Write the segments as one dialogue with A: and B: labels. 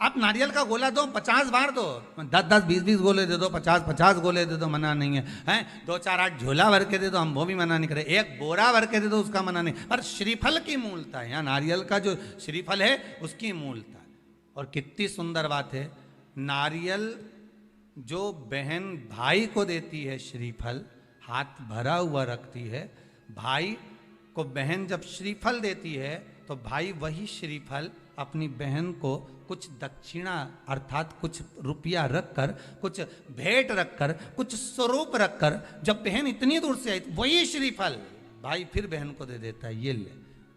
A: आप नारियल का गोला दो 50 बार दो, 10-10, 20-20 गोले दे दो, 50-50 गोले दे दो, मना नहीं है, हैं 2-4-8 झोला भर के दे दो, हम वो भी मना नहीं करे, एक बोरा भर के दे दो, उसका मना नहीं। पर श्रीफल की मूलता है, यहाँ नारियल का जो श्रीफल है उसकी मूलता है। और कितनी सुंदर बात है, नारियल जो बहन भाई को देती है श्रीफल, हाथ भरा हुआ रखती है, भाई को बहन जब श्रीफल देती है तो भाई वही श्रीफल अपनी बहन को कुछ दक्षिणा अर्थात कुछ रुपया रखकर, कुछ भेंट रखकर, कुछ स्वरूप रखकर, जब बहन इतनी दूर से आई वही श्रीफल भाई फिर बहन को दे देता है, ये ले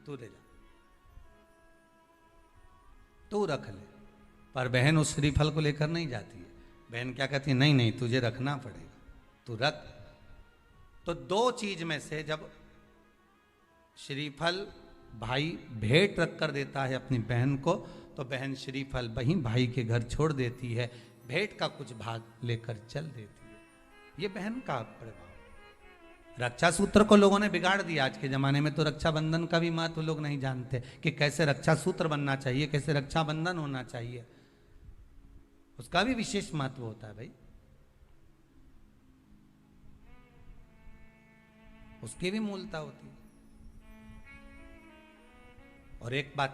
A: तू ले जा, तू रख ले। पर बहन उस श्रीफल को लेकर नहीं जाती है, बहन क्या कहती है, नहीं नहीं तुझे रखना पड़ेगा, तू रख। तो दो चीज में से जब श्रीफल भाई भेंट रख कर देता है अपनी बहन को, तो बहन श्रीफल वहीं भाई के घर छोड़ देती है, भेंट का कुछ भाग लेकर चल देती है। ये बहन का प्रभाव। रक्षा सूत्र को लोगों ने बिगाड़ दिया आज के जमाने में, तो रक्षाबंधन का भी महत्व लोग नहीं जानते कि कैसे रक्षा सूत्र बनना चाहिए, कैसे रक्षाबंधन होना चाहिए, उसका भी विशेष महत्व होता है भाई, उसकी भी मूलता होती है। और एक बात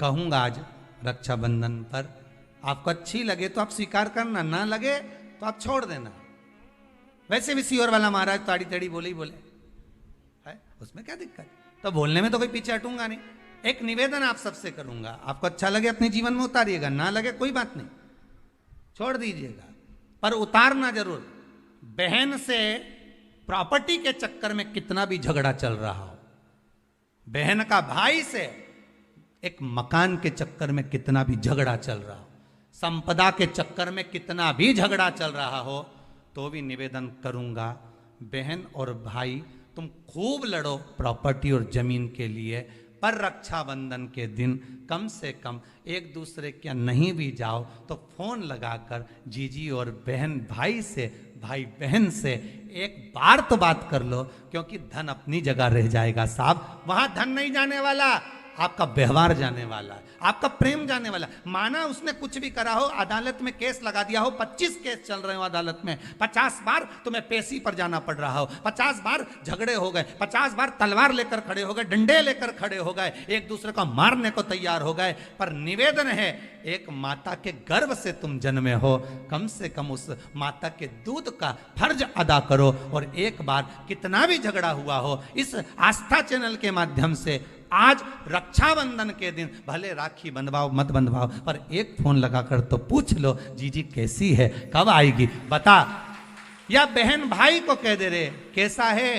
A: कहूंगा आज रक्षाबंधन पर, आपको अच्छी लगे तो आप स्वीकार करना, ना लगे तो आप छोड़ देना। वैसे भी सीहोर वाला महाराज ताड़ी तड़ी बोले ही बोले है, उसमें क्या दिक्कत, तो बोलने में तो कोई पीछे हटूंगा नहीं। एक निवेदन आप सबसे करूंगा, आपको अच्छा लगे अपने जीवन में उतारिएगा, ना लगे कोई बात नहीं छोड़ दीजिएगा, पर उतारना जरूर। बहन से प्रॉपर्टी के चक्कर में कितना भी झगड़ा चल रहा हो, बहन का भाई से एक मकान के चक्कर में कितना भी झगड़ा चल रहा हो, संपदा के चक्कर में कितना भी झगड़ा चल रहा हो, तो भी निवेदन करूंगा, बहन और भाई तुम खूब लड़ो प्रॉपर्टी और जमीन के लिए, पर रक्षाबंधन के दिन कम से कम एक दूसरे के नहीं भी जाओ तो फोन लगाकर जीजी और बहन भाई से, भाई बहन से एक बार तो बात कर लो, क्योंकि धन अपनी जगह रह जाएगा साहब, वहां धन नहीं जाने वाला, आपका व्यवहार जाने वाला है, आपका प्रेम जाने वाला। माना उसने कुछ भी करा हो, अदालत में केस लगा दिया हो, 25 केस चल रहे हो अदालत में, 50 बार तुम्हें पेशी पर जाना पड़ रहा हो, 50 बार झगड़े हो गए, 50 बार तलवार लेकर खड़े हो गए, डंडे लेकर खड़े हो गए, एक दूसरे को मारने को तैयार हो गए, पर निवेदन है एक माता के गर्भ से तुम जन्मे हो, कम से कम उस माता के दूध का फर्ज अदा करो। और एक बार कितना भी झगड़ा हुआ हो, इस आस्था चैनल के माध्यम से आज रक्षाबंधन के दिन भले राखी बंधवाओ मत बंधवाओ, पर एक फोन लगाकर तो पूछ लो जीजी कैसी है, कब आएगी बता, या बहन भाई को कह दे रे कैसा है,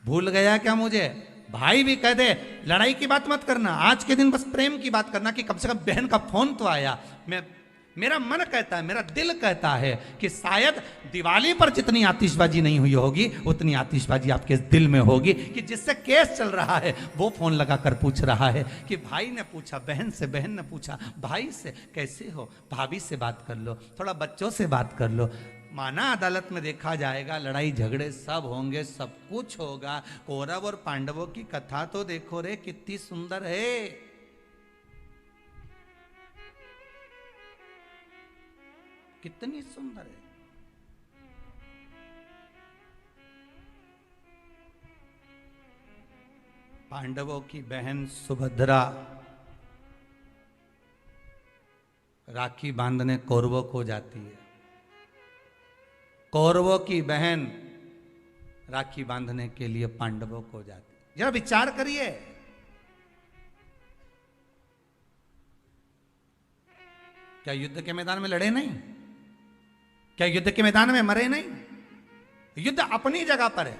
A: भूल गया क्या मुझे, भाई भी कह दे, लड़ाई की बात मत करना, आज के दिन बस प्रेम की बात करना कि कम से कम बहन का फोन तो आया। मेरा मन कहता है, मेरा दिल कहता है कि शायद दिवाली पर जितनी आतिशबाजी नहीं हुई होगी उतनी आतिशबाजी आपके दिल में होगी, कि जिससे केस चल रहा है वो फोन लगाकर पूछ रहा है कि भाई ने पूछा बहन से, बहन ने पूछा भाई से कैसे हो, भाभी से बात कर लो, थोड़ा बच्चों से बात कर लो। माना अदालत में देखा जाएगा, लड़ाई झगड़े सब होंगे, सब कुछ होगा, कौरव और पांडवों की कथा तो देखो रे कितनी सुंदर है, कितनी सुंदर है। पांडवों की बहन सुभद्रा राखी बांधने कौरवों को जाती है, कौरवों की बहन राखी बांधने के लिए पांडवों को जाती है। जरा विचार करिए, क्या युद्ध के मैदान में लड़े नहीं, क्या युद्ध के मैदान में मरे नहीं, युद्ध अपनी जगह पर है,